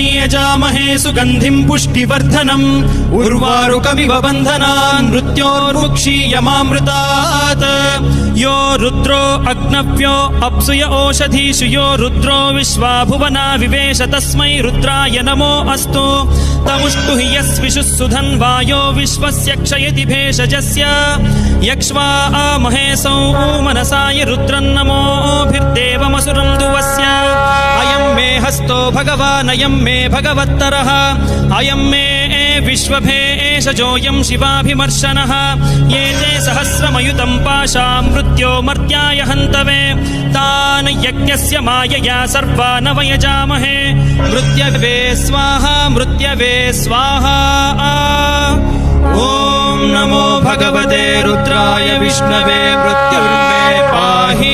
वै यजामहे सुगन्धिं पुष्टिवर्धनम् उर्वारुकमिव बन्धनान् मृत्योर्मुक्षीयमामृतात् यो रुद्रो अग्नव्यो अप्सुय ओषधीषु यो रुद्रो विश्वा भुवना विवेश तस्मै रुद्राय नमो अस्तु तमुष्टु हि यस्विषुः सुधन्वायो विश्वस्य क्षयति भेषजस्य यक्ष्वा महेशौ मनसाय रुद्रन्नमोभिर्देवमसुरं दुवस्य अयं मे हस्तो भगवान् अयं मे भगवत्तरः अयं मे विश्वभेषजोऽयं शिवाभिमर्शनः ये ते सहस्रमयुतं पाशां मृत्यो मर्त्याय हन्तवे तान् यज्ञस्य मायया सर्वान् वयजामहे मृत्यवे स्वाहा मृत्यवे स्वाहा ॐ नमो भगवते रुद्राय विष्णवे मृत्युर्मे पाहि